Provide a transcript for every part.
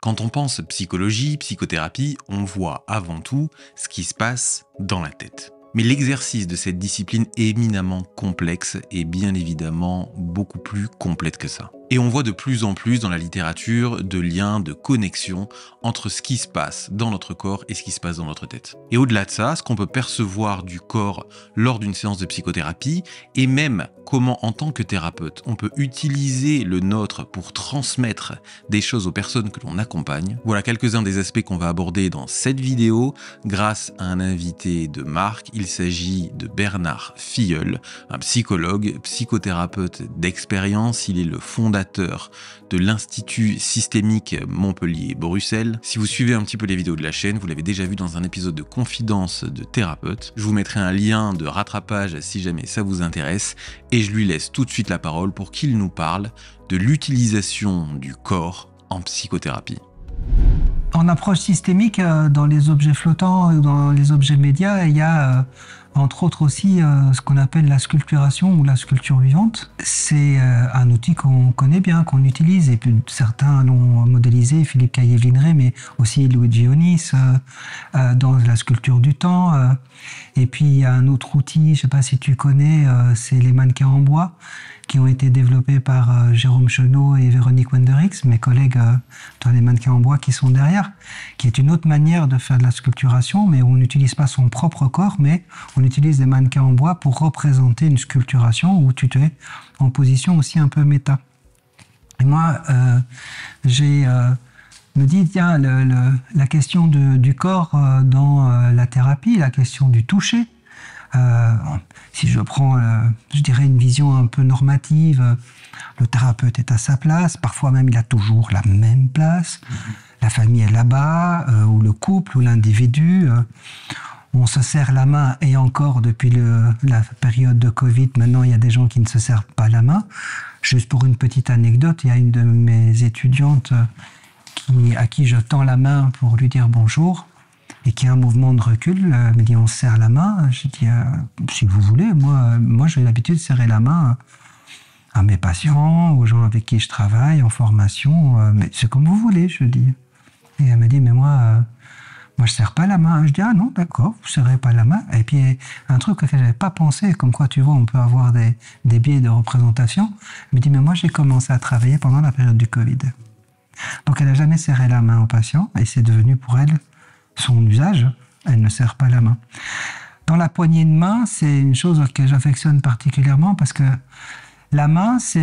Quand on pense psychologie, psychothérapie, on voit avant tout ce qui se passe dans la tête. Mais l'exercice de cette discipline est éminemment complexe et bien évidemment beaucoup plus complète que ça. Et on voit de plus en plus dans la littérature de liens, de connexions entre ce qui se passe dans notre corps et ce qui se passe dans notre tête. Et au-delà de ça, ce qu'on peut percevoir du corps lors d'une séance de psychothérapie et même comment en tant que thérapeute, on peut utiliser le nôtre pour transmettre des choses aux personnes que l'on accompagne. Voilà quelques-uns des aspects qu'on va aborder dans cette vidéo grâce à un invité de marque. Il s'agit de Bernard Filleul, un psychologue, psychothérapeute d'expérience. Il est le fondateur de l'Institut Systémique Montpellier-Bruxelles. Si vous suivez un petit peu les vidéos de la chaîne, vous l'avez déjà vu dans un épisode de Confidence de thérapeute. Je vous mettrai un lien de rattrapage si jamais ça vous intéresse et je lui laisse tout de suite la parole pour qu'il nous parle de l'utilisation du corps en psychothérapie. En approche systémique, dans les objets flottants ou dans les objets médias, il y a entre autres aussi ce qu'on appelle la sculpturation ou la sculpture vivante. C'est un outil qu'on connaît bien, qu'on utilise, et puis certains l'ont modélisé, Philippe Caillé-Vlineré, mais aussi Luigi Onis, dans la sculpture du temps. Et puis il y a un autre outil, je ne sais pas si tu connais, c'est les mannequins en bois, qui ont été développés par Jérôme Chenot et Véronique Wenderix, mes collègues dans les mannequins en bois qui sont derrière, qui est une autre manière de faire de la sculpturation, mais où on n'utilise pas son propre corps, mais on utilise des mannequins en bois pour représenter une sculpturation où tu te mets en position aussi un peu méta. Et moi, me dit, tiens, la question du corps dans la thérapie, la question du toucher, si je prends, je dirais, une vision un peu normative, le thérapeute est à sa place, parfois même il a toujours la même place, la famille est là-bas, ou le couple, ou l'individu, on se serre la main, et encore depuis la période de Covid, maintenant il y a des gens qui ne se serrent pas la main. Juste pour une petite anecdote, il y a une de mes étudiantes à qui je tends la main pour lui dire bonjour, et qui a un mouvement de recul, me dit on se serre la main. Je dis si vous voulez, moi j'ai l'habitude de serrer la main à mes patients, aux gens avec qui je travaille, en formation, mais c'est comme vous voulez, je dis. Et elle me dit mais moi je serre pas la main. Je dis ah non, d'accord, vous serrez pas la main. Et puis un truc auquel j'avais pas pensé, comme quoi tu vois on peut avoir des biais de représentation. Elle me dit mais moi j'ai commencé à travailler pendant la période du Covid. Donc elle n'a jamais serré la main au patient et c'est devenu pour elle son usage, elle ne serre pas la main. Dans la poignée de main, c'est une chose que j'affectionne particulièrement parce que la main, c'est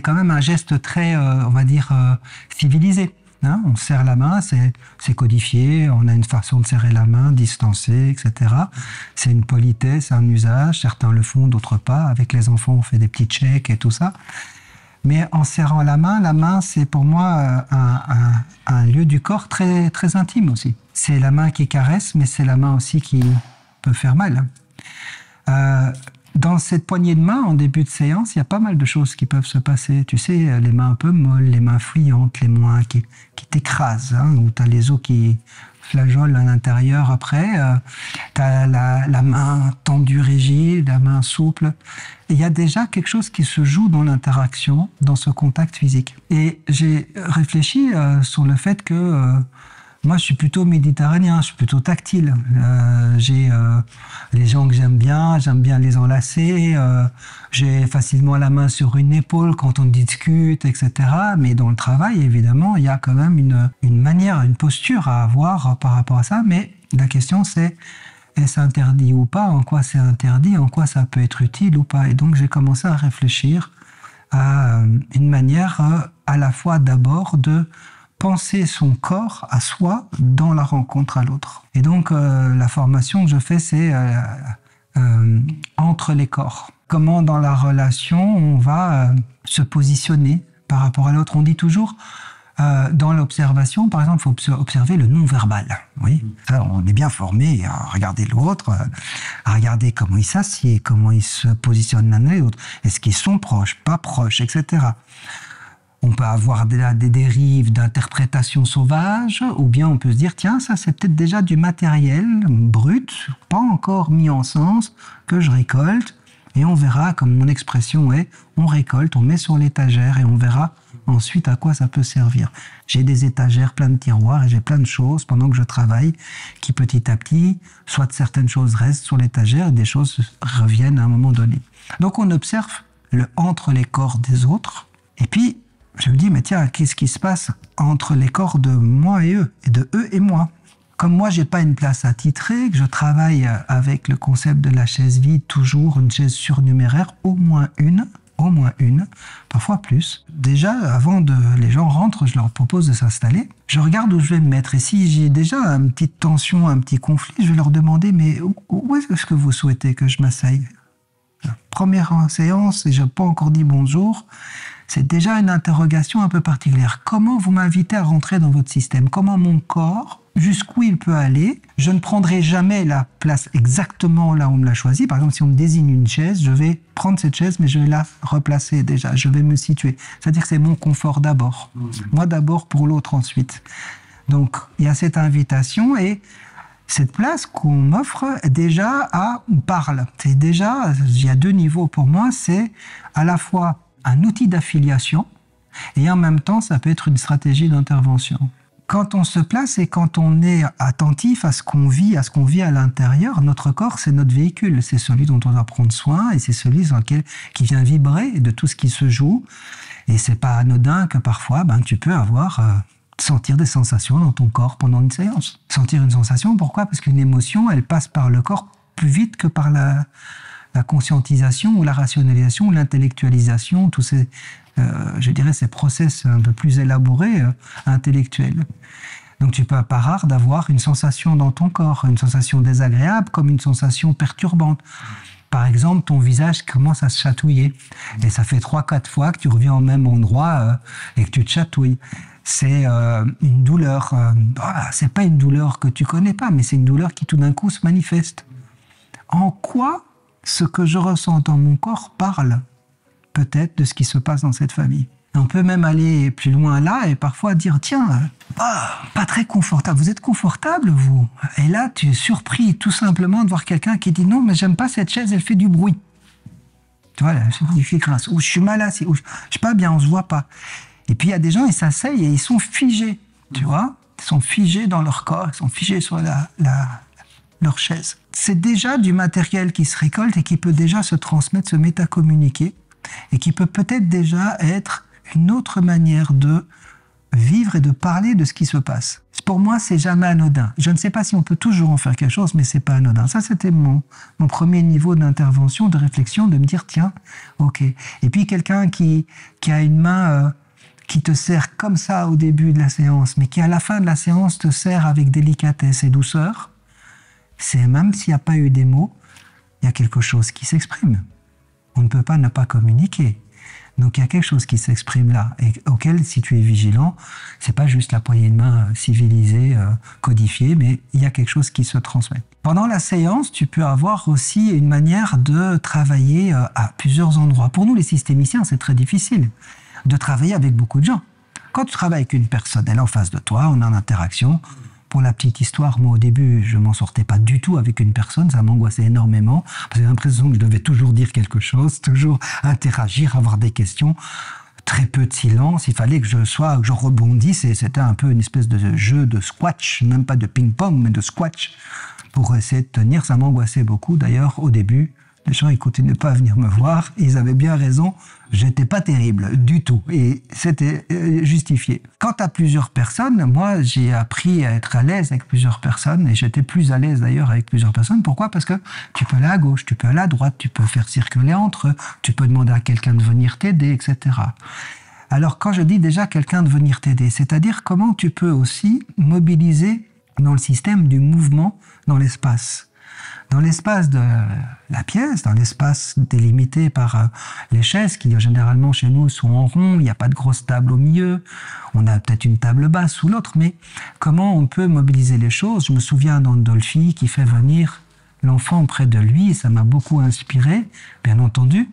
quand même un geste très, on va dire, civilisé. Hein, on serre la main, c'est codifié, on a une façon de serrer la main, distancée, etc. C'est une politesse, un usage, certains le font, d'autres pas. Avec les enfants, on fait des petits checks et tout ça. Mais en serrant la main, c'est pour moi un lieu du corps très, très intime aussi. C'est la main qui caresse, mais c'est la main aussi qui peut faire mal. Dans cette poignée de main, en début de séance, il y a pas mal de choses qui peuvent se passer. Tu sais, les mains un peu molles, les mains fuyantes, les mains qui t'écrasent, hein, où tu as les os qui flageolent à l'intérieur après. Tu as la main tendue, rigide, la main souple. Il y a déjà quelque chose qui se joue dans l'interaction, dans ce contact physique. Et j'ai réfléchi sur le fait que moi, je suis plutôt méditerranéen, je suis plutôt tactile. J'ai les gens que j'aime bien les enlacer. J'ai facilement la main sur une épaule quand on discute, etc. Mais dans le travail, évidemment, il y a quand même une manière, une posture à avoir par rapport à ça. Mais la question, c'est est-ce interdit ou pas? En quoi c'est interdit? En quoi ça peut être utile ou pas? Et donc, j'ai commencé à réfléchir à une manière à la fois d'abord de penser son corps à soi dans la rencontre à l'autre. Et donc, la formation que je fais, c'est entre les corps. Comment dans la relation, on va se positionner par rapport à l'autre. On dit toujours, dans l'observation, par exemple, il faut observer le non-verbal. Oui, ça, on est bien formé à regarder l'autre, à regarder comment il s'assied, comment il se positionne l'un et l'autre. Est-ce qu'ils sont proches, pas proches, etc. On peut avoir des dérives d'interprétation sauvage, ou bien on peut se dire, tiens, ça c'est peut-être déjà du matériel brut, pas encore mis en sens, que je récolte, Et on verra, comme mon expression est, on récolte, on met sur l'étagère et on verra ensuite à quoi ça peut servir. J'ai des étagères, plein de tiroirs et j'ai plein de choses pendant que je travaille qui petit à petit, soit certaines choses restent sur l'étagère et des choses reviennent à un moment donné. Donc on observe entre les corps des autres et puis je me dis, mais tiens, qu'est-ce qui se passe entre les corps de moi et eux, et de eux et moi? Comme moi, j'ai pas une place attitrée, que je travaille avec le concept de la chaise vide, toujours une chaise surnuméraire, au moins une, parfois plus. Déjà, les gens rentrent, je leur propose de s'installer. Je regarde où je vais me mettre. Et si j'ai déjà une petite tension, un petit conflit, je vais leur demander, mais où est-ce que vous souhaitez que je m'asseye? Première séance, et je n'ai pas encore dit bonjour. C'est déjà une interrogation un peu particulière. Comment vous m'invitez à rentrer dans votre système? Comment mon corps, jusqu'où il peut aller? Je ne prendrai jamais la place exactement là où on me l'a choisi. Par exemple, si on me désigne une chaise, je vais prendre cette chaise, mais je vais la replacer déjà. Je vais me situer. C'est-à-dire que c'est mon confort d'abord. Moi d'abord, pour l'autre ensuite. Donc, il y a cette invitation et cette place qu'on m'offre déjà parle. C'est déjà, il y a deux niveaux pour moi. C'est à la fois un outil d'affiliation et en même temps, ça peut être une stratégie d'intervention. Quand on se place et quand on est attentif à ce qu'on vit, à l'intérieur, notre corps, c'est notre véhicule. C'est celui dont on doit prendre soin et c'est celui qui vient vibrer de tout ce qui se joue. Et c'est pas anodin que parfois, tu peux sentir des sensations dans ton corps pendant une séance. Sentir une sensation, pourquoi? Parce qu'une émotion, elle passe par le corps plus vite que par la conscientisation ou la rationalisation ou l'intellectualisation, tous ces, ces process un peu plus élaborés, intellectuels. Donc tu peux pas rare d'avoir une sensation dans ton corps, une sensation désagréable comme une sensation perturbante. Par exemple, ton visage commence à se chatouiller. Et ça fait 3-4 fois que tu reviens au même endroit et que tu te chatouilles. C'est une douleur. C'est pas une douleur que tu connais pas, mais c'est une douleur qui tout d'un coup se manifeste. En quoi ce que je ressens dans mon corps parle peut-être de ce qui se passe dans cette famille? On peut même aller plus loin là et parfois dire, tiens, pas très confortable. Vous êtes confortable, vous? Et là, tu es surpris tout simplement de voir quelqu'un qui dit, non, mais j'aime pas cette chaise, elle fait du bruit. Tu vois, il fait crasse. Ou je suis mal assis, ou je suis pas bien, on se voit pas. Et puis il y a des gens, ils s'asseyent et ils sont figés, tu vois? Ils sont figés dans leur corps, ils sont figés sur leur chaise. C'est déjà du matériel qui se récolte et qui peut déjà se transmettre, se métacommuniquer et qui peut peut-être déjà être une autre manière de vivre et de parler de ce qui se passe. Pour moi, c'est jamais anodin. Je ne sais pas si on peut toujours en faire quelque chose, mais c'est pas anodin. Ça, c'était mon premier niveau d'intervention, de réflexion, de me dire, tiens, ok. Et puis quelqu'un qui a une main qui te sert comme ça au début de la séance, mais qui à la fin de la séance te sert avec délicatesse et douceur, c'est même s'il n'y a pas eu des mots, il y a quelque chose qui s'exprime. On ne peut pas ne pas communiquer. Donc il y a quelque chose qui s'exprime là, et auquel, si tu es vigilant, c'est pas juste la poignée de main civilisée, codifiée, mais il y a quelque chose qui se transmet. Pendant la séance, tu peux avoir aussi une manière de travailler à plusieurs endroits. Pour nous, les systémiciens, c'est très difficile de travailler avec beaucoup de gens. Quand tu travailles avec une personne, elle est en face de toi, on est en interaction. Pour la petite histoire, moi au début, je m'en sortais pas du tout avec une personne, ça m'angoissait énormément, parce que j'ai l'impression que je devais toujours dire quelque chose, toujours interagir, avoir des questions, très peu de silence, il fallait que je rebondisse, et c'était un peu une espèce de jeu de squash, même pas de ping-pong, mais de squash, pour essayer de tenir, ça m'angoissait beaucoup. D'ailleurs, au début, les gens, ils continuaient pas à venir me voir, et ils avaient bien raison, j'étais pas terrible du tout, et c'était justifié. Quant à plusieurs personnes, moi, j'ai appris à être à l'aise avec plusieurs personnes, et j'étais plus à l'aise d'ailleurs avec plusieurs personnes. Pourquoi? Parce que tu peux aller à gauche, tu peux aller à droite, tu peux faire circuler entre eux, tu peux demander à quelqu'un de venir t'aider, etc. Alors, quand je dis déjà quelqu'un de venir t'aider, c'est-à-dire comment tu peux aussi mobiliser dans le système du mouvement dans l'espace. Dans l'espace de la pièce, dans l'espace délimité par les chaises, qui généralement chez nous sont en rond, il n'y a pas de grosse table au milieu, on a peut-être une table basse ou l'autre, mais comment on peut mobiliser les choses? Je me souviens d'Andolphi qui fait venir l'enfant près de lui, et ça m'a beaucoup inspiré, bien entendu,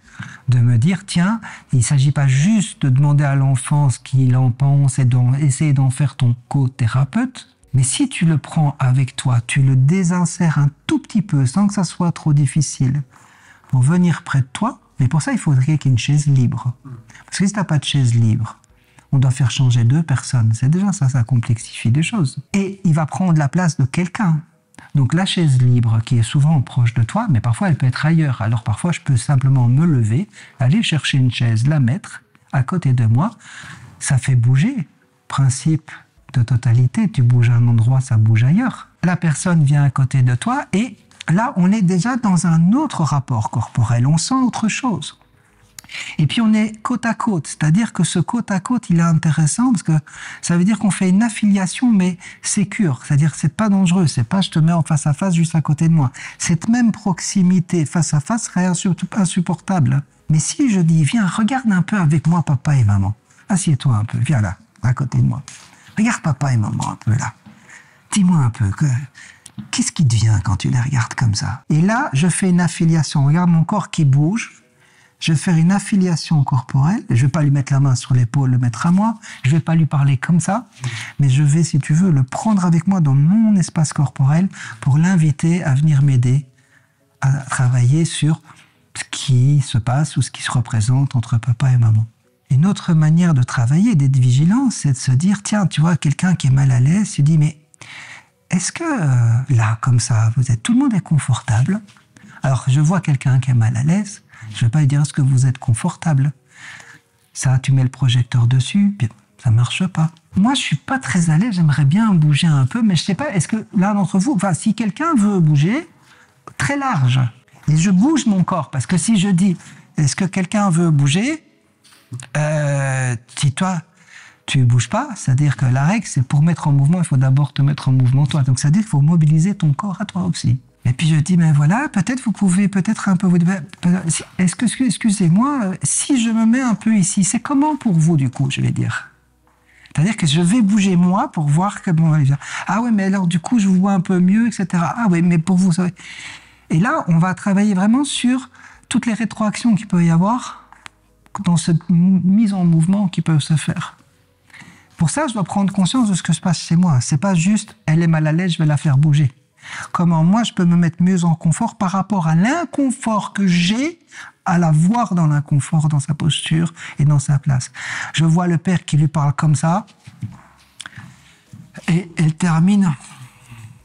de me dire, tiens, il ne s'agit pas juste de demander à l'enfant ce qu'il en pense et d'essayer d'en faire ton co-thérapeute, mais si tu le prends avec toi, tu le désinsères un tout petit peu, sans que ça soit trop difficile, pour venir près de toi, mais pour ça, il faudrait qu'il y ait une chaise libre. Parce que si tu n'as pas de chaise libre, on doit faire changer 2 personnes. C'est déjà ça, ça complexifie les choses. Et il va prendre la place de quelqu'un. Donc la chaise libre, qui est souvent proche de toi, mais parfois elle peut être ailleurs. Alors parfois, je peux simplement me lever, aller chercher une chaise, la mettre à côté de moi. Ça fait bouger. Principe de totalité, tu bouges à un endroit, ça bouge ailleurs. La personne vient à côté de toi et là, on est déjà dans un autre rapport corporel. On sent autre chose. Et puis on est côte à côte, c'est-à-dire que ce côte à côte, il est intéressant parce que ça veut dire qu'on fait une affiliation mais sécure, c'est-à-dire que c'est pas dangereux, c'est pas je te mets en face à face juste à côté de moi. Cette même proximité face à face serait insupportable. Mais si je dis viens, regarde un peu avec moi papa et maman, assieds-toi un peu, viens là, à côté de moi. Regarde papa et maman un peu là. Dis-moi un peu qu'est-ce qui te vient quand tu les regardes comme ça? Et là, je fais une affiliation. Regarde mon corps qui bouge. Je vais faire une affiliation corporelle. Je ne vais pas lui mettre la main sur l'épaule, le mettre à moi. Je ne vais pas lui parler comme ça. Mais je vais, si tu veux, le prendre avec moi dans mon espace corporel pour l'inviter à venir m'aider à travailler sur ce qui se passe ou ce qui se représente entre papa et maman. Une autre manière de travailler, d'être vigilant, c'est de se dire, tiens, tu vois quelqu'un qui est mal à l'aise, tu dis, mais est-ce que là, comme ça, tout le monde est confortable? Alors, je vois quelqu'un qui est mal à l'aise, je ne vais pas lui dire, est-ce que vous êtes confortable? Ça, tu mets le projecteur dessus, bien, ça ne marche pas. Moi, je ne suis pas très à l'aise, j'aimerais bien bouger un peu, mais je ne sais pas, est-ce que l'un d'entre vous, enfin, si quelqu'un veut bouger, très large, et je bouge mon corps, parce que si je dis, est-ce que quelqu'un veut bouger, si toi, tu ne bouges pas, c'est-à-dire que la règle, c'est pour mettre en mouvement, il faut d'abord te mettre en mouvement toi. Donc, c'est-à-dire qu'il faut mobiliser ton corps à toi aussi. Et puis, je dis, ben voilà, peut-être vous pouvez peut-être un peu... Est-ce que, excusez-moi, si je me mets un peu ici, c'est comment pour vous, du coup, je vais dire? C'est-à-dire que je vais bouger moi pour voir comment... Ah ouais, mais alors, du coup, je vous vois un peu mieux, etc. Ah ouais, mais pour vous... Et là, on va travailler vraiment sur toutes les rétroactions qu'il peut y avoir dans cette mise en mouvement qui peut se faire. Pour ça, je dois prendre conscience de ce que se passe chez moi. C'est pas juste, elle est mal à l'aise, je vais la faire bouger. Comment moi, je peux me mettre mieux en confort par rapport à l'inconfort que j'ai à la voir dans l'inconfort, dans sa posture et dans sa place. Je vois le père qui lui parle comme ça et elle termine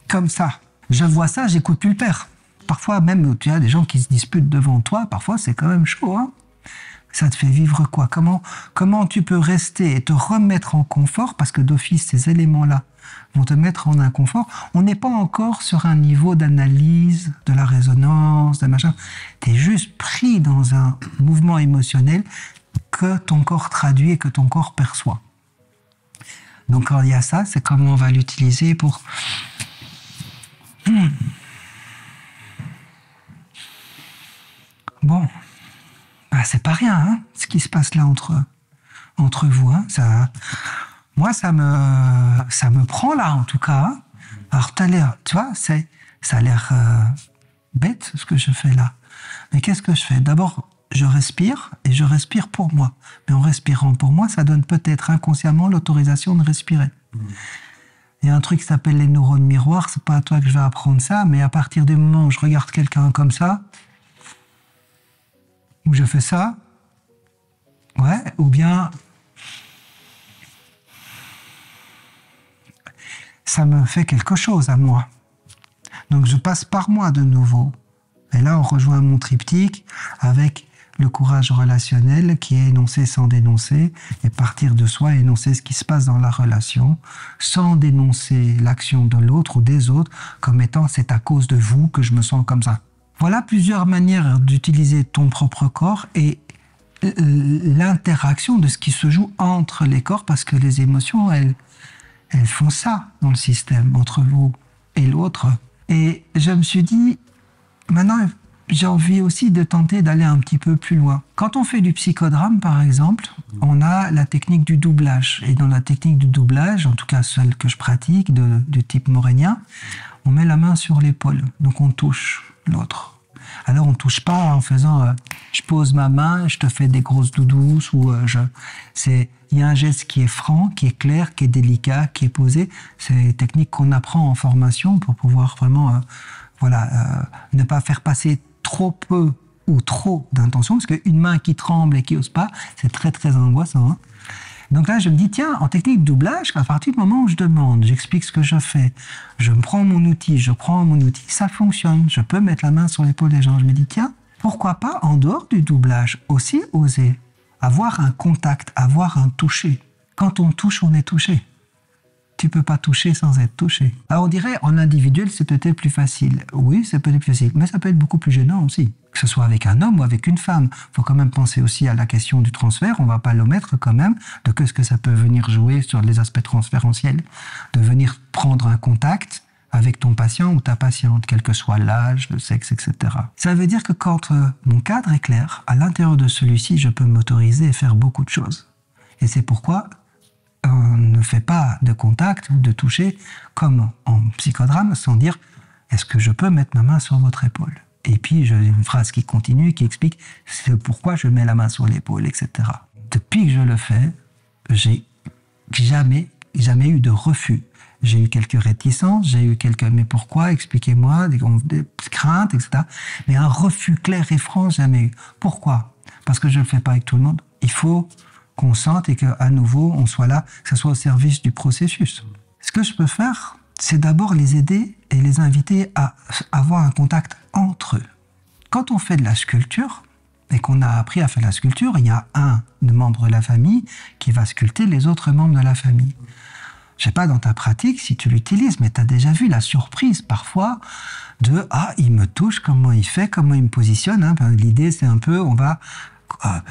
comme ça. Je vois ça, j'écoute plus le père. Parfois même, tu as des gens qui se disputent devant toi, parfois c'est quand même chaud, hein. Ça te fait vivre quoi? Comment tu peux rester et te remettre en confort? Parce que d'office, ces éléments-là vont te mettre en inconfort. On n'est pas encore sur un niveau d'analyse, de la résonance, de machin. Tu es juste pris dans un mouvement émotionnel que ton corps traduit et que ton corps perçoit. Donc quand il y a ça, c'est comment on va l'utiliser pour... Bon... c'est pas rien, hein, ce qui se passe là entre vous. Hein. Moi, ça me prend là, en tout cas. Hein. Alors, tu vois, ça a l'air bête, ce que je fais là. Mais qu'est-ce que je fais? D'abord, je respire, et je respire pour moi. Mais en respirant pour moi, ça donne peut-être inconsciemment l'autorisation de respirer. Il y a un truc qui s'appelle les neurones miroirs, c'est pas à toi que je vais apprendre ça, mais à partir du moment où je regarde quelqu'un comme ça, où je fais ça, ouais, ou bien ça me fait quelque chose à moi. Donc je passe par moi de nouveau. Et là, on rejoint mon triptyque avec le courage relationnel qui est énoncé sans dénoncer, et partir de soi, énoncer ce qui se passe dans la relation, sans dénoncer l'action de l'autre ou des autres, comme étant c'est à cause de vous que je me sens comme ça. Voilà plusieurs manières d'utiliser ton propre corps et l'interaction de ce qui se joue entre les corps, parce que les émotions, elles font ça dans le système, entre vous et l'autre. Et je me suis dit, maintenant, j'ai envie aussi de tenter d'aller un petit peu plus loin. Quand on fait du psychodrame, par exemple, on a la technique du doublage. Et dans la technique du doublage, en tout cas celle que je pratique, du type morénien, on met la main sur l'épaule, donc on touche l'autre. Alors on ne touche pas en faisant je pose ma main, je te fais des grosses doudous, ou il y a un geste qui est franc, qui est clair, qui est délicat, qui est posé. C'est des techniques qu'on apprend en formation pour pouvoir vraiment ne pas faire passer trop peu ou trop d'intention, parce qu'une main qui tremble et qui n'ose pas, c'est très très angoissant. Hein. Donc là, je me dis, tiens, en technique de doublage, à partir du moment où je demande, j'explique ce que je fais, je prends mon outil, ça fonctionne, je peux mettre la main sur l'épaule des gens. Je me dis, tiens, pourquoi pas, en dehors du doublage, aussi oser avoir un contact, avoir un toucher. Quand on touche, on est touché. Tu peux pas toucher sans être touché. Alors on dirait, en individuel, c'est peut-être plus facile. Oui, c'est peut-être plus facile, mais ça peut être beaucoup plus gênant aussi. Que ce soit avec un homme ou avec une femme. Il faut quand même penser aussi à la question du transfert. On va pas l'omettre quand même, de ce que ça peut venir jouer sur les aspects transférentiels. De venir prendre un contact avec ton patient ou ta patiente, quel que soit l'âge, le sexe, etc. Ça veut dire que quand mon cadre est clair, à l'intérieur de celui-ci, je peux m'autoriser et faire beaucoup de choses. Et c'est pourquoi on ne fait pas de contact ou de toucher comme en psychodrame sans dire « est-ce que je peux mettre ma main sur votre épaule ?» Et puis j'ai une phrase qui continue, qui explique « c'est pourquoi je mets la main sur l'épaule, etc. » Depuis que je le fais, j'ai jamais eu de refus. J'ai eu quelques réticences, j'ai eu quelques « mais pourquoi, expliquez-moi », des craintes, etc. Mais un refus clair et franc, jamais eu. Pourquoi? Parce que je ne le fais pas avec tout le monde. Il faut qu'on sente et qu'à nouveau, on soit là, que ce soit au service du processus. Ce que je peux faire, c'est d'abord les aider et les inviter à avoir un contact entre eux. Quand on fait de la sculpture, et qu'on a appris à faire la sculpture, il y a un membre de la famille qui va sculpter les autres membres de la famille. Je sais pas dans ta pratique si tu l'utilises, mais tu as déjà vu la surprise parfois de « ah, il me touche, comment il fait, comment il me positionne hein. ». L'idée, c'est un peu, on va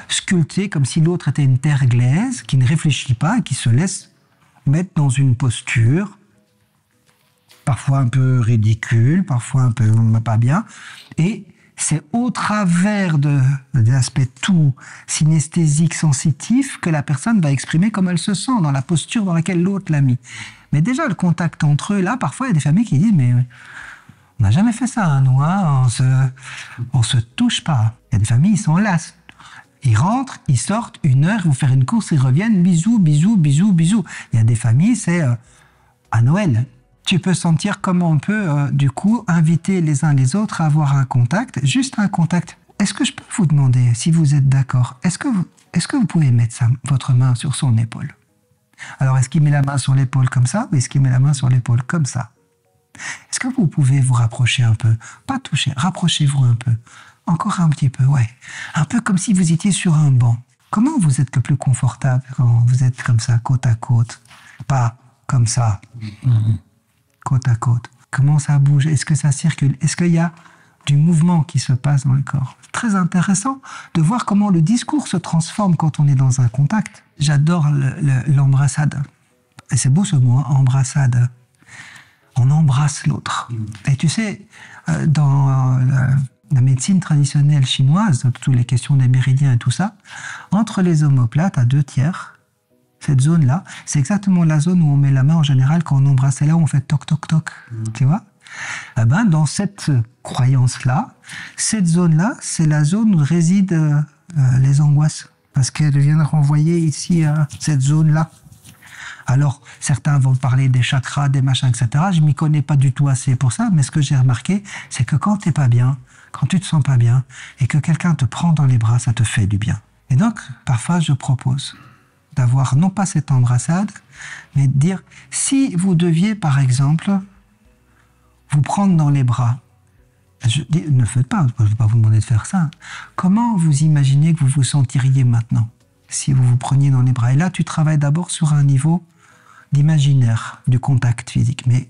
sculpter comme si l'autre était une terre glaise qui ne réfléchit pas et qui se laisse mettre dans une posture parfois un peu ridicule, parfois un peu pas bien. Et c'est au travers de l'aspect tout synesthésique, sensitif, que la personne va exprimer comment elle se sent dans la posture dans laquelle l'autre l'a mis. Mais déjà, le contact entre eux, là, parfois, il y a des familles qui disent « mais on n'a jamais fait ça, hein, nous, hein, on se touche pas ». Il y a des familles, ils sont lasses. Ils rentrent, ils sortent, 1 heure, ils vont faire une course, ils reviennent, bisous, bisous, bisous, bisous. Il y a des familles, c'est à Noël. Tu peux sentir comment on peut, du coup, inviter les uns les autres à avoir un contact, juste un contact. Est-ce que je peux vous demander, si vous êtes d'accord, est-ce que vous pouvez mettre votre main sur son épaule? Alors, est-ce qu'il met la main sur l'épaule comme ça, ou est-ce qu'il met la main sur l'épaule comme ça? Est-ce que vous pouvez vous rapprocher un peu? Pas toucher, rapprochez-vous un peu. Encore un petit peu, ouais. Un peu comme si vous étiez sur un banc. Comment vous êtes le plus confortable quand vous êtes comme ça, côte à côte? Pas comme ça, côte à côte. Comment ça bouge? Est-ce que ça circule? Est-ce qu'il y a du mouvement qui se passe dans le corps? Très intéressant de voir comment le discours se transforme quand on est dans un contact. J'adore l'embrassade. Et c'est beau ce mot, hein, embrassade. On embrasse l'autre. Et tu sais, dans la médecine traditionnelle chinoise, toutes les questions des méridiens et tout ça, entre les omoplates à 2/3, cette zone-là, c'est exactement la zone où on met la main en général quand on embrasse. C'est là où on fait toc toc toc, tu vois. Eh ben, dans cette croyance-là, cette zone-là, c'est la zone où résident les angoisses, parce qu'elles viennent renvoyer ici à cette zone-là. Alors, certains vont parler des chakras, des machins, etc. Je m'y connais pas du tout assez pour ça, mais ce que j'ai remarqué, c'est que quand t'es pas bien, quand tu te sens pas bien, et que quelqu'un te prend dans les bras, ça te fait du bien. Et donc, parfois, je propose d'avoir non pas cette embrassade, mais de dire, si vous deviez, par exemple, vous prendre dans les bras, je dis, ne faites pas, je ne vais pas vous demander de faire ça. Comment vous imaginez que vous vous sentiriez maintenant, si vous vous preniez dans les bras? Et là, tu travailles d'abord sur un niveau d'imaginaire, du contact physique. Mais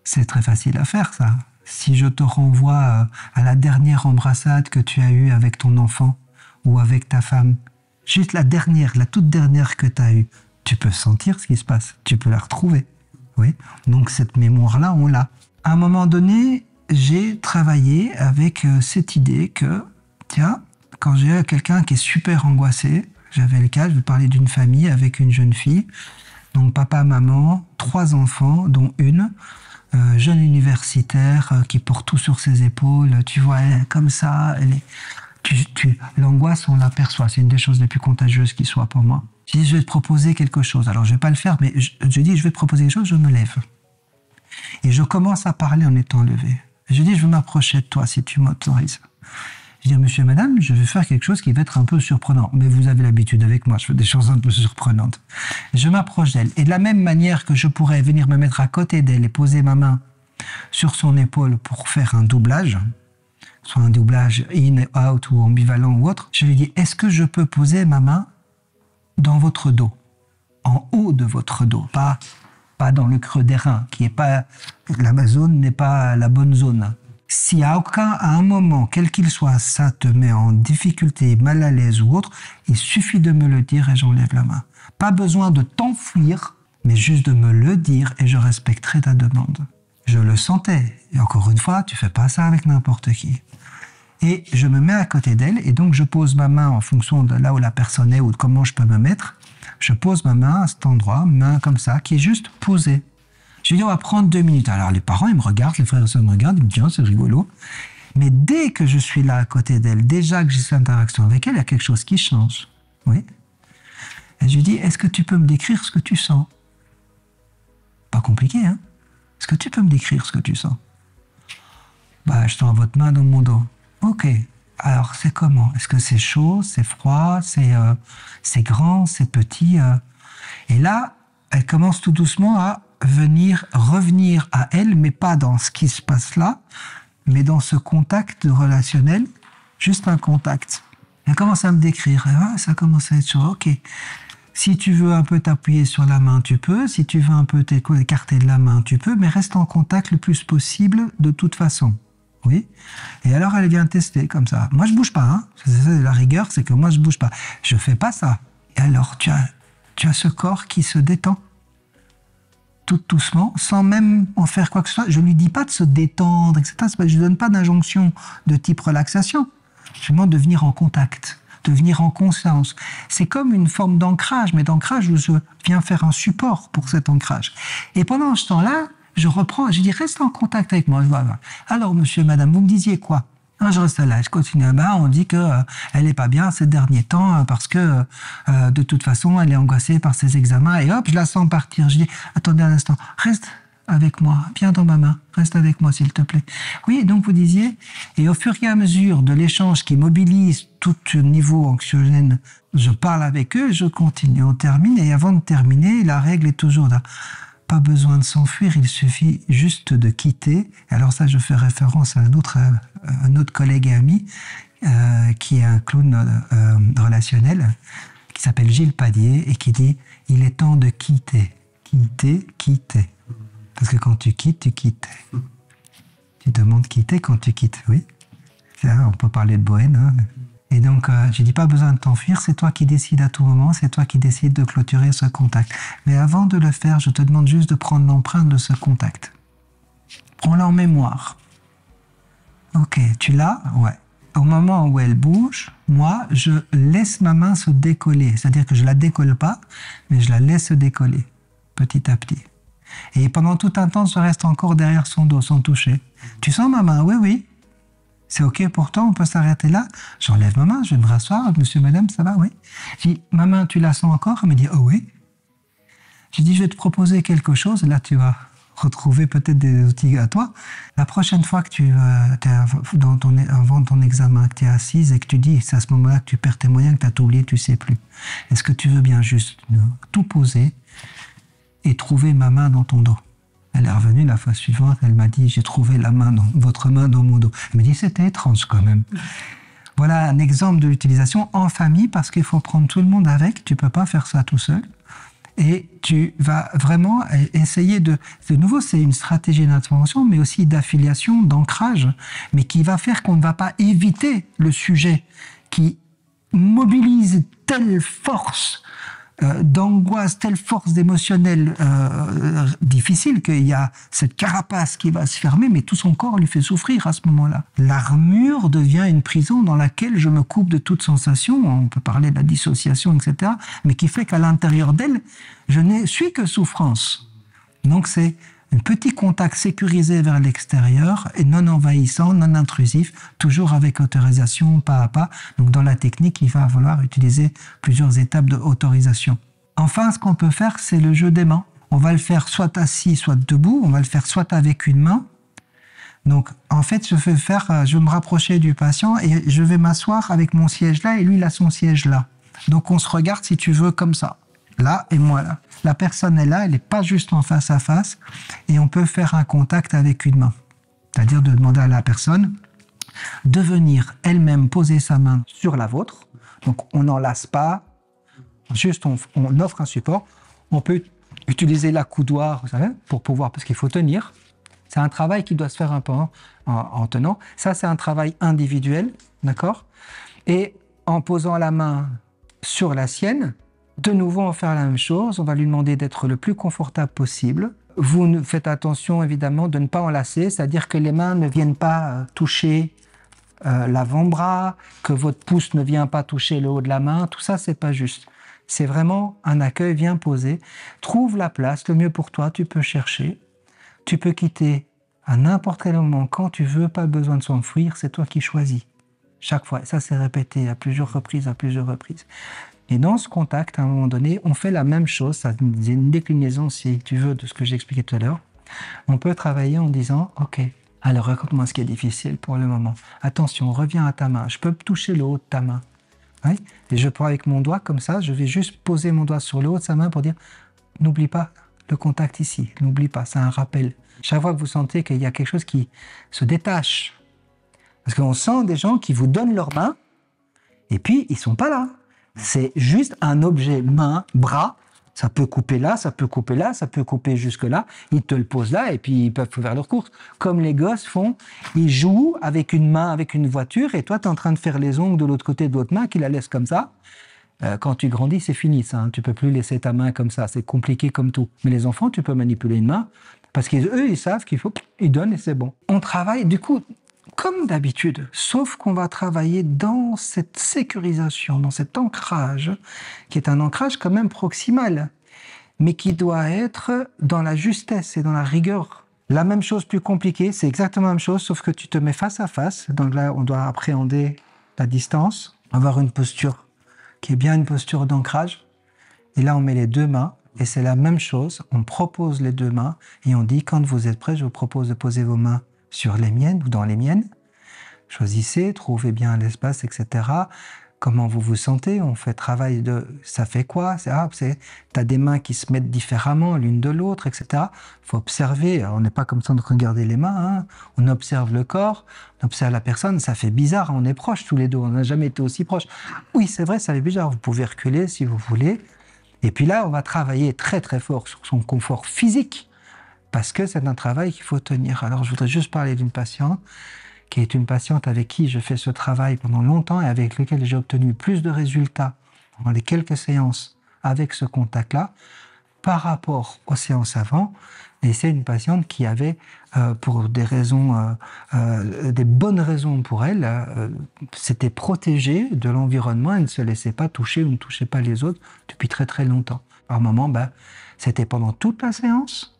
c'est très facile à faire, ça. Si je te renvoie à la dernière embrassade que tu as eue avec ton enfant ou avec ta femme, juste la dernière, la toute dernière que tu as eue, tu peux sentir ce qui se passe, tu peux la retrouver. Oui. Donc cette mémoire-là, on l'a. À un moment donné, j'ai travaillé avec cette idée que, tiens, quand j'ai quelqu'un qui est super angoissé, j'avais le cas, je vais parler d'une famille avec une jeune fille, donc papa, maman, 3 enfants, dont une, jeune universitaire qui porte tout sur ses épaules, tu vois, elle est comme ça, elle est... l'angoisse, on l'aperçoit, c'est une des choses les plus contagieuses qui soit pour moi. Je dis, je vais te proposer quelque chose. Alors, je vais pas le faire, mais je dis, je vais te proposer quelque chose, je me lève. Et je commence à parler en étant levé. Je dis, je veux m'approcher de toi si tu m'autorises. Je dis, monsieur et madame, je vais faire quelque chose qui va être un peu surprenant. Mais vous avez l'habitude avec moi, je fais des choses un peu surprenantes. Je m'approche d'elle. Et de la même manière que je pourrais venir me mettre à côté d'elle et poser ma main sur son épaule pour faire un doublage, soit un doublage in, out ou ambivalent ou autre, je lui dis, est-ce que je peux poser ma main dans votre dos, en haut de votre dos, pas dans le creux des reins, qui est pas, la zone n'est pas la bonne zone. Si à un moment, quel qu'il soit, ça te met en difficulté, mal à l'aise ou autre, il suffit de me le dire et j'enlève la main. Pas besoin de t'enfuir, mais juste de me le dire et je respecterai ta demande. Je le sentais. Et encore une fois, tu fais pas ça avec n'importe qui. Et je me mets à côté d'elle et donc je pose ma main en fonction de là où la personne est ou de comment je peux me mettre. Je pose ma main à cet endroit, main comme ça, qui est juste posée. Je lui dis, on va prendre 2 minutes. Alors les parents, ils me regardent, les frères et sœurs me regardent, ils me disent, c'est rigolo. Mais dès que je suis là à côté d'elle, déjà que j'ai cette interaction avec elle, il y a quelque chose qui change. Oui. Et je lui dis, est-ce que tu peux me décrire ce que tu sens? Pas compliqué, hein? Est-ce que tu peux me décrire ce que tu sens? Bah, je sens votre main dans mon dos. Ok. Alors, c'est comment? Est-ce que c'est chaud, c'est froid, c'est grand, c'est petit? Et là, elle commence tout doucement à revenir à elle, mais pas dans ce qui se passe là, mais dans ce contact relationnel, juste un contact. Elle commence à me décrire. Ah, ça commence à être chaud. Ok. Si tu veux un peu t'appuyer sur la main, tu peux. Si tu veux un peu t'écarter de la main, tu peux, mais reste en contact le plus possible de toute façon. Oui. Et alors, elle vient tester comme ça. Moi, je bouge pas. Hein. C'est ça, la rigueur, c'est que moi, je bouge pas. Je fais pas ça. Et alors, tu as ce corps qui se détend. Tout doucement, sans même en faire quoi que ce soit. Je lui dis pas de se détendre, etc. Je lui donne pas d'injonction de type relaxation. Je lui demande de venir en contact, de venir en conscience. C'est comme une forme d'ancrage, mais d'ancrage où je viens faire un support pour cet ancrage. Et pendant ce temps-là, je reprends, je dis, reste en contact avec moi. Alors, monsieur, madame, vous me disiez quoi? Je reste là, je continue. On dit elle est pas bien ces derniers temps parce que de toute façon, elle est angoissée par ses examens. Et hop, je la sens partir. Je dis, attendez un instant, reste avec moi, viens dans ma main, reste avec moi s'il te plaît. Oui, donc vous disiez, et au fur et à mesure de l'échange qui mobilise tout niveau anxiogène, je parle avec eux, je continue, on termine. Et avant de terminer, la règle est toujours là. Pas besoin de s'enfuir, il suffit juste de quitter. Alors ça, je fais référence à un autre collègue et ami qui est un clown relationnel, qui s'appelle Gilles Padier et qui dit « Il est temps de quitter, quitter, quitter ». Parce que quand tu quittes, tu quittes. Tu demandes quitter quand tu quittes, oui. On peut parler de Bohème, hein. Et donc, je dis pas besoin de t'enfuir, c'est toi qui décides à tout moment, c'est toi qui décides de clôturer ce contact. Mais avant de le faire, je te demande juste de prendre l'empreinte de ce contact. Prends-la en mémoire. Ok, tu l'as? Ouais. Au moment où elle bouge, moi, je laisse ma main se décoller. C'est-à-dire que je la décolle pas, mais je la laisse se décoller, petit à petit. Et pendant tout un temps, je reste encore derrière son dos, sans toucher. Tu sens ma main? Oui, oui. C'est ok pour toi, on peut s'arrêter là. J'enlève ma main, je vais me rasseoir. Monsieur, madame, ça va? Oui. Je dis, ma main, tu la sens encore? Elle me dit, oh oui. Je dis, je vais te proposer quelque chose. Là, tu vas retrouver peut-être des outils à toi. La prochaine fois que tu es avant ton examen, que tu es assise et que tu dis, c'est à ce moment-là que tu perds tes moyens, que tu as tout oublié, tu sais plus. Est-ce que tu veux bien juste tout poser et trouver ma main dans ton dos? Elle est revenue la fois suivante, elle m'a dit, j'ai trouvé votre main dans mon dos. Elle m'a dit, c'était étrange quand même. Voilà un exemple de l'utilisation en famille, parce qu'il faut prendre tout le monde avec, tu peux pas faire ça tout seul. Et tu vas vraiment essayer de nouveau, c'est une stratégie d'intervention, mais aussi d'affiliation, d'ancrage, mais qui va faire qu'on ne va pas éviter le sujet qui mobilise telle force d'angoisse, telle force émotionnelle difficile qu'il y a cette carapace qui va se fermer, mais tout son corps lui fait souffrir à ce moment-là. L'armure devient une prison dans laquelle je me coupe de toute sensation, on peut parler de la dissociation, etc., mais qui fait qu'à l'intérieur d'elle, je ne suis que souffrance. Donc c'est un petit contact sécurisé vers l'extérieur et non envahissant, non intrusif, toujours avec autorisation, pas à pas. Donc dans la technique, il va falloir utiliser plusieurs étapes d'autorisation. Enfin, ce qu'on peut faire, c'est le jeu des mains. On va le faire soit assis, soit debout. On va le faire soit avec une main, Donc, en fait, je vais me rapprocher du patient et je vais m'asseoir avec mon siège là et lui, il a son siège là. Donc, on se regarde, si tu veux, comme ça. Là et moi là. La personne est là, elle n'est pas juste en face à face et on peut faire un contact avec une main. C'est-à-dire de demander à la personne de venir elle-même poser sa main sur la vôtre. Donc, on n'enlace pas, juste on offre un support. On peut utiliser l'accoudoir, vous savez, pour pouvoir, parce qu'il faut tenir. C'est un travail qui doit se faire un peu en tenant. Ça, c'est un travail individuel, d'accord? Et en posant la main sur la sienne, de nouveau, on va faire la même chose. On va lui demander d'être le plus confortable possible. Vous faites attention, évidemment, de ne pas enlacer, c'est-à-dire que les mains ne viennent pas toucher l'avant-bras, que votre pouce ne vient pas toucher le haut de la main. Tout ça, c'est pas juste. C'est vraiment un accueil, viens poser. Trouve la place, le mieux pour toi, tu peux chercher. Tu peux quitter à n'importe quel moment, quand tu veux, pas besoin de s'enfuir, c'est toi qui choisis. Chaque fois, ça c'est répété à plusieurs reprises. Et dans ce contact, à un moment donné, on fait la même chose, ça c'est une déclinaison, si tu veux, de ce que j'ai expliqué tout à l'heure. On peut travailler en disant, ok, alors raconte-moi ce qui est difficile pour le moment. Attention, reviens à ta main, je peux toucher le haut de ta main. Oui, et je prends avec mon doigt comme ça, je vais juste poser mon doigt sur le haut de sa main pour dire, n'oublie pas le contact ici, n'oublie pas, c'est un rappel. Chaque fois que vous sentez qu'il y a quelque chose qui se détache, parce qu'on sent des gens qui vous donnent leurs mains, et puis ils sont pas là. C'est juste un objet, main, bras, ça peut couper là, ça peut couper là, ça peut couper jusque là, ils te le posent là, et puis ils peuvent faire leur course. Comme les gosses font, ils jouent avec une main, avec une voiture, et toi tu es en train de faire les ongles de l'autre côté de l'autre main, qu'ils la laissent comme ça. Quand tu grandis, c'est fini ça, hein. Tu peux plus laisser ta main comme ça, c'est compliqué comme tout. Mais les enfants, tu peux manipuler une main, parce qu'eux, ils savent qu'il faut, ils donnent et c'est bon. On travaille, du coup, comme d'habitude, sauf qu'on va travailler dans cette sécurisation, dans cet ancrage, qui est un ancrage quand même proximal, mais qui doit être dans la justesse et dans la rigueur. La même chose plus compliquée, c'est exactement la même chose, sauf que tu te mets face à face, donc là, on doit appréhender la distance, avoir une posture qui est bien une posture d'ancrage. Et là, on met les deux mains, et c'est la même chose. On propose les deux mains, et on dit, quand vous êtes prêts, je vous propose de poser vos mains sur les miennes ou dans les miennes. Choisissez, trouvez bien l'espace, etc. Comment vous vous sentez? On fait travail de ça fait quoi? T'as des mains qui se mettent différemment l'une de l'autre, etc. Faut observer. Alors, on n'est pas comme ça de regarder les mains. Hein. On observe le corps, on observe la personne. Ça fait bizarre. On est proches tous les deux. On n'a jamais été aussi proches. Oui, c'est vrai, ça fait bizarre. Vous pouvez reculer si vous voulez. Et puis là, on va travailler très très fort sur son confort physique parce que c'est un travail qu'il faut tenir. Alors, je voudrais juste parler d'une patiente qui est une patiente avec qui je fais ce travail pendant longtemps et avec laquelle j'ai obtenu plus de résultats dans les quelques séances avec ce contact-là par rapport aux séances avant. Et c'est une patiente qui avait, pour des raisons, des bonnes raisons pour elle, s'était protégée de l'environnement, elle ne se laissait pas toucher ou ne touchait pas les autres depuis très très longtemps. À un moment, c'était pendant toute la séance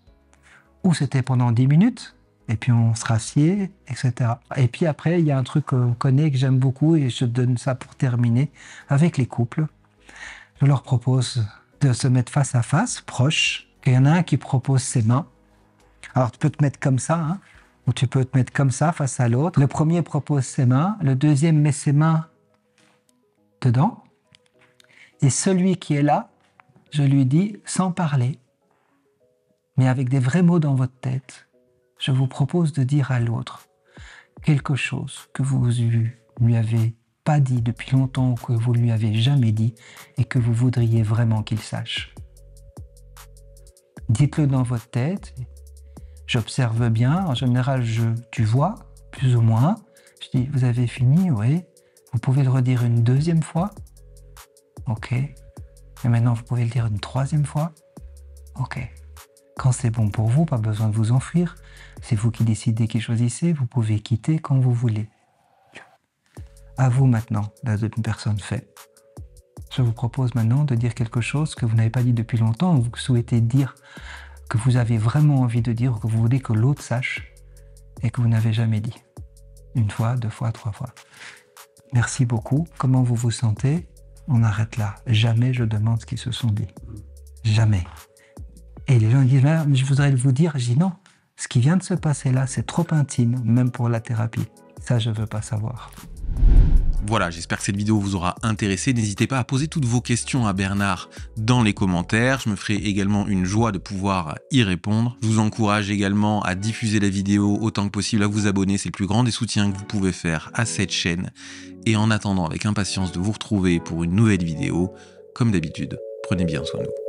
ou c'était pendant 10 minutes. Et puis on se rassied, etc. Et puis après, il y a un truc qu'on connaît, que j'aime beaucoup, et je donne ça pour terminer, avec les couples. Je leur propose de se mettre face à face, proches. Il y en a un qui propose ses mains. Alors tu peux te mettre comme ça, hein, ou tu peux te mettre comme ça, face à l'autre. Le premier propose ses mains, le deuxième met ses mains dedans. Et celui qui est là, je lui dis, sans parler, mais avec des vrais mots dans votre tête, je vous propose de dire à l'autre quelque chose que vous lui avez pas dit depuis longtemps ou que vous lui avez jamais dit et que vous voudriez vraiment qu'il sache. Dites-le dans votre tête. J'observe bien. En général, tu vois, plus ou moins. Je dis, vous avez fini? Oui. Vous pouvez le redire une deuxième fois? Ok. Et maintenant, vous pouvez le dire une troisième fois? Ok. Quand c'est bon pour vous, pas besoin de vous enfuir. C'est vous qui décidez, qui choisissez. Vous pouvez quitter quand vous voulez. À vous maintenant, la deuxième personne fait. Je vous propose maintenant de dire quelque chose que vous n'avez pas dit depuis longtemps, ou que vous souhaitez dire, que vous avez vraiment envie de dire, ou que vous voulez que l'autre sache, et que vous n'avez jamais dit. Une fois, deux fois, trois fois. Merci beaucoup. Comment vous vous sentez? On arrête là. Jamais je demande ce qu'ils se sont dit. Jamais. Et les gens disent, mais je voudrais vous dire. Je dis non, ce qui vient de se passer là, c'est trop intime, même pour la thérapie. Ça, je veux pas savoir. Voilà, j'espère que cette vidéo vous aura intéressé. N'hésitez pas à poser toutes vos questions à Bernard dans les commentaires. Je me ferai également une joie de pouvoir y répondre. Je vous encourage également à diffuser la vidéo autant que possible, à vous abonner. C'est le plus grand des soutiens que vous pouvez faire à cette chaîne. Et en attendant avec impatience de vous retrouver pour une nouvelle vidéo, comme d'habitude, prenez bien soin de vous.